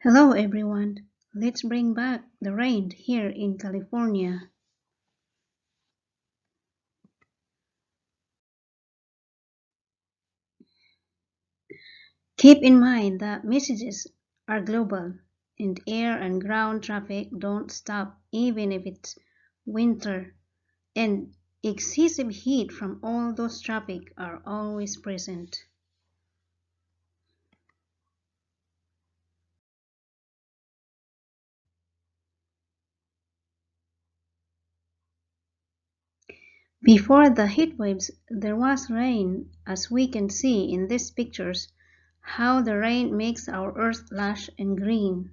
Hello everyone. Let's bring back the rain here in California. Keep in mind that messages are global and air and ground traffic don't stop even if it's winter, and excessive heat from all those traffic are always present. Before the heat waves, there was rain, as we can see in these pictures, how the rain makes our earth lush and green,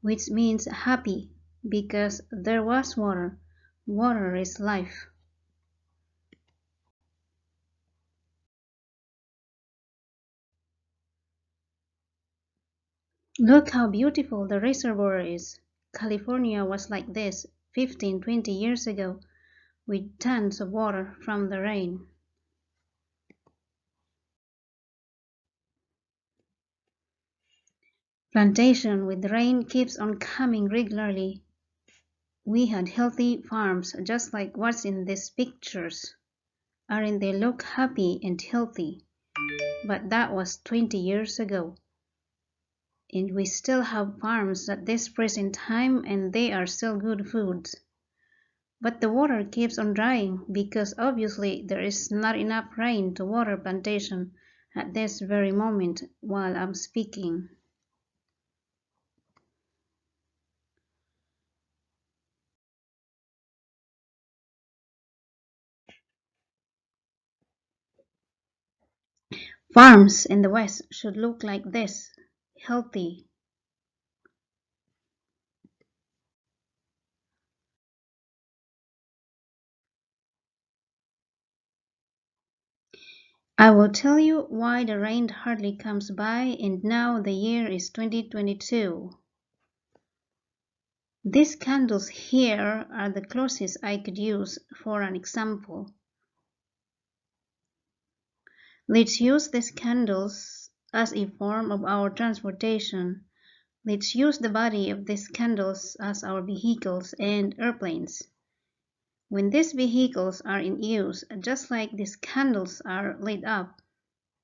which means happy because there was water. Water is life. Look how beautiful the reservoir is. California was like this 15-20 years ago with tons of water from the rain. Plantation with rain keeps on coming regularly. We had healthy farms just like what's in these pictures. Aren't they look happy and healthy? But that was 20 years ago. And we still have farms at this present time and they are still good foods. But the water keeps on drying because obviously there is not enough rain to water plantation at this very moment while I'm speaking. Farms in the West should look like this, healthy. I will tell you why the rain hardly comes by and now the year is 2022. These candles here are the closest I could use for an example. Let's use these candles as a form of our transportation. Let's use the body of these candles as our vehicles and airplanes. When these vehicles are in use, just like these candles are lit up,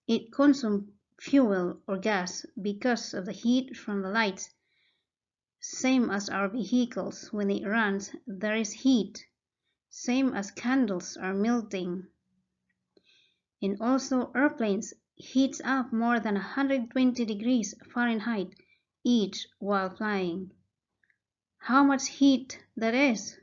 it consumes fuel or gas because of the heat from the lights. Same as our vehicles, when it runs, there is heat. Same as candles are melting. And also airplanes heats up more than 120 degrees Fahrenheit each while flying. How much heat that is?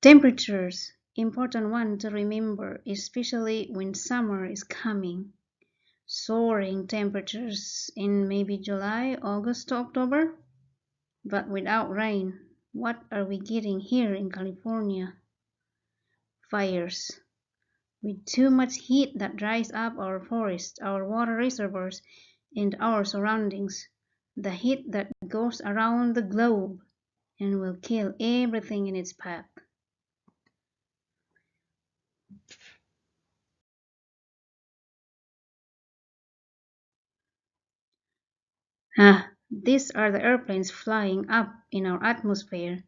Temperatures, important one to remember, especially when summer is coming. Soaring temperatures in maybe July, August to October, but without rain. What are we getting here in California? Fires. With too much heat that dries up our forests, our water reservoirs, and our surroundings. The heat that goes around the globe and will kill everything in its path. These are the airplanes flying up in our atmosphere.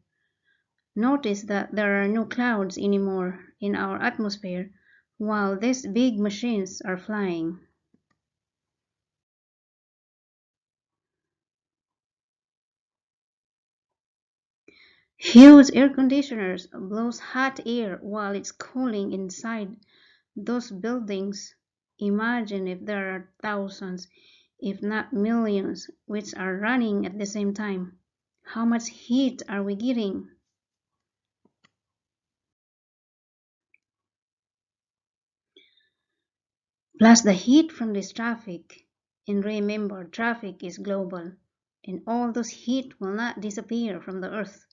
Notice that there are no clouds anymore in our atmosphere while these big machines are flying. Huge air conditioners blows hot air while it's cooling inside those buildings. Imagine if there are thousands, if not millions, which are running at the same time. How much heat are we getting? Plus the heat from this traffic. And remember, traffic is global, and all those heat will not disappear from the earth.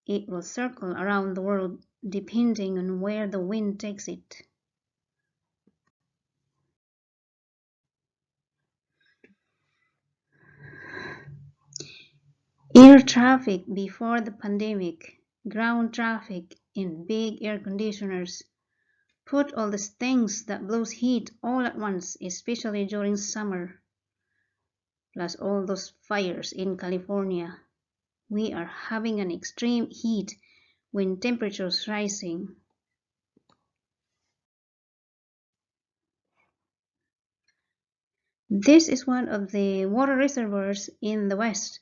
It will circle around the world depending on where the wind takes it. Air traffic before the pandemic, ground traffic, in big air conditioners. Put all these things that blows heat all at once, especially during summer, plus all those fires in California. We are having an extreme heat when temperatures rising. This is one of the water reservoirs in the West.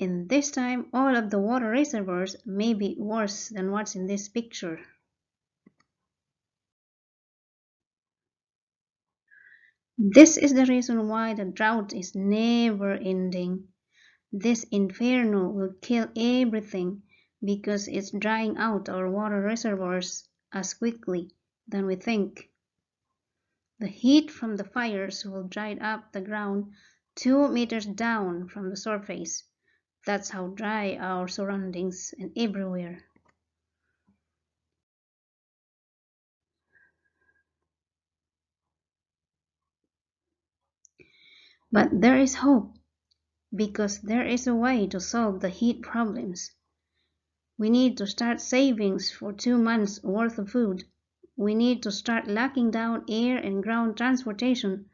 And this time all of the water reservoirs may be worse than what's in this picture. This is the reason why the drought is never ending. This inferno will kill everything because it's drying out our water reservoirs as quickly than we think. The heat from the fires will dry up the ground 2 meters down from the surface. That's how dry our surroundings and everywhere. But there is hope because there is a way to solve the heat problems. We need to start savings for 2 months worth of food. We need to start locking down air and ground transportation,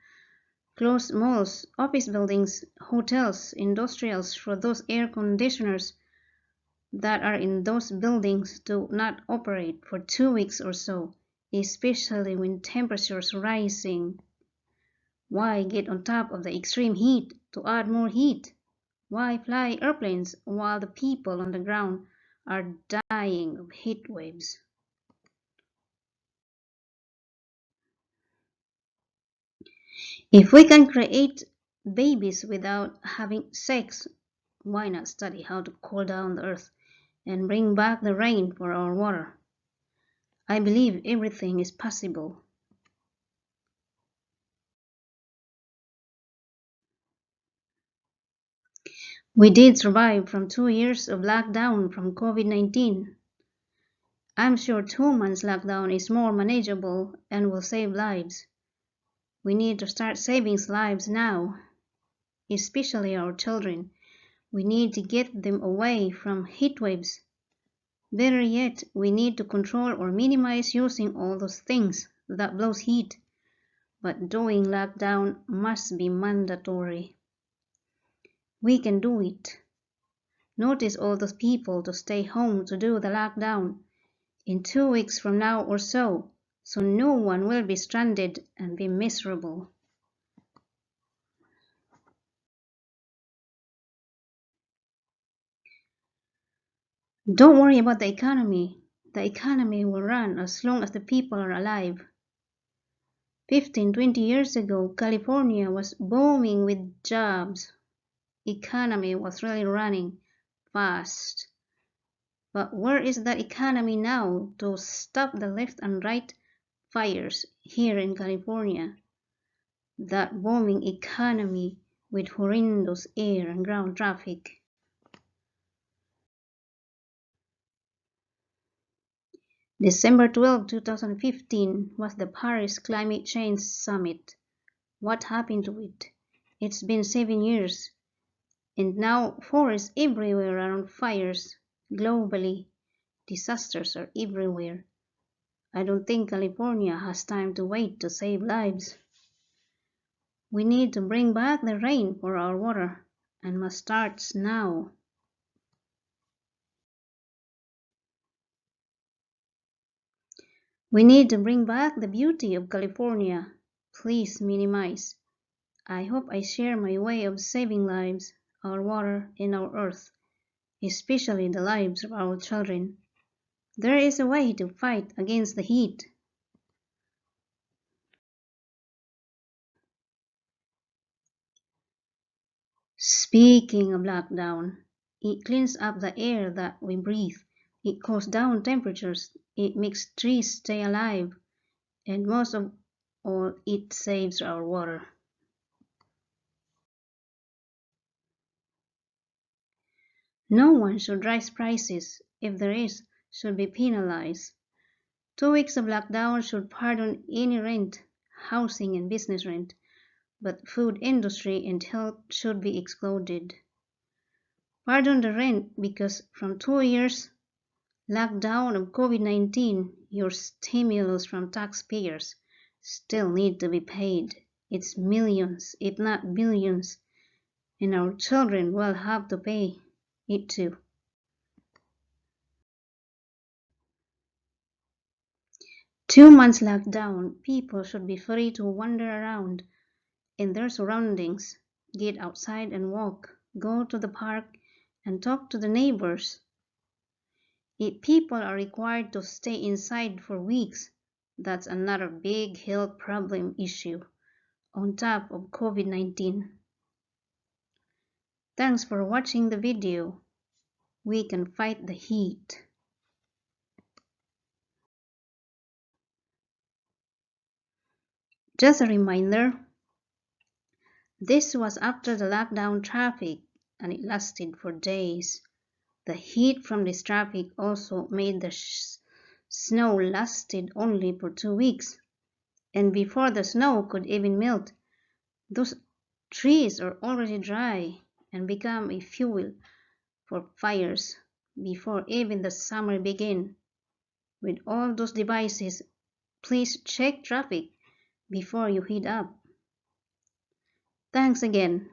close malls, office buildings, hotels, industrials for those air conditioners that are in those buildings to not operate for 2 weeks or so, especially when temperatures rising. Why get on top of the extreme heat to add more heat? Why fly airplanes while the people on the ground are dying of heat waves? If we can create babies without having sex, why not study how to cool down the earth and bring back the rain for our water? I believe everything is possible. We did survive from 2 years of lockdown from COVID-19. I'm sure 2 months lockdown is more manageable and will save lives. We need to start saving lives now, especially our children. We need to get them away from heat waves. Better yet, we need to control or minimize using all those things that blows heat. But doing lockdown must be mandatory. We can do it. Notice all those people to stay home to do the lockdown in 2 weeks from now or so no one will be stranded and be miserable. Don't worry about the economy. The economy will run as long as the people are alive. 15, 20 years ago, California was booming with jobs. Economy was really running fast. But where is that economy now to stop the left and right fires here in California? That booming economy with horrendous air and ground traffic. December 12, 2015 was the Paris Climate Change Summit. What happened to it? It's been 7 years, and now forests everywhere are on fires. Globally, disasters are everywhere. I don't think California has time to wait to save lives. We need to bring back the rain for our water, and must start now. We need to bring back the beauty of California. Please minimize. I hope I share my way of saving lives, our water, and our earth, especially the lives of our children. There is a way to fight against the heat. Speaking of lockdown, it cleans up the air that we breathe. It cools down temperatures. It makes trees stay alive. And most of all, it saves our water. No one should raise prices. If there is, should be penalized. 2 weeks of lockdown should pardon any rent, housing and business rent, but food industry and health should be excluded. Pardon the rent because from 2 years Lockdown of COVID-19, your stimulus from taxpayers still need to be paid. It's millions, if not billions, and our children will have to pay it too. 2 months lockdown, people should be free to wander around in their surroundings, get outside and walk, go to the park and talk to the neighbors. If people are required to stay inside for weeks, that's another big health problem issue on top of COVID-19. Thanks for watching the video. We can fight the heat. Just a reminder, this was after the lockdown traffic and it lasted for days. The heat from this traffic also made the snow lasted only for 2 weeks. And before the snow could even melt, those trees are already dry and become a fuel for fires before even the summer began. With all those devices, please check traffic before you heat up. Thanks again.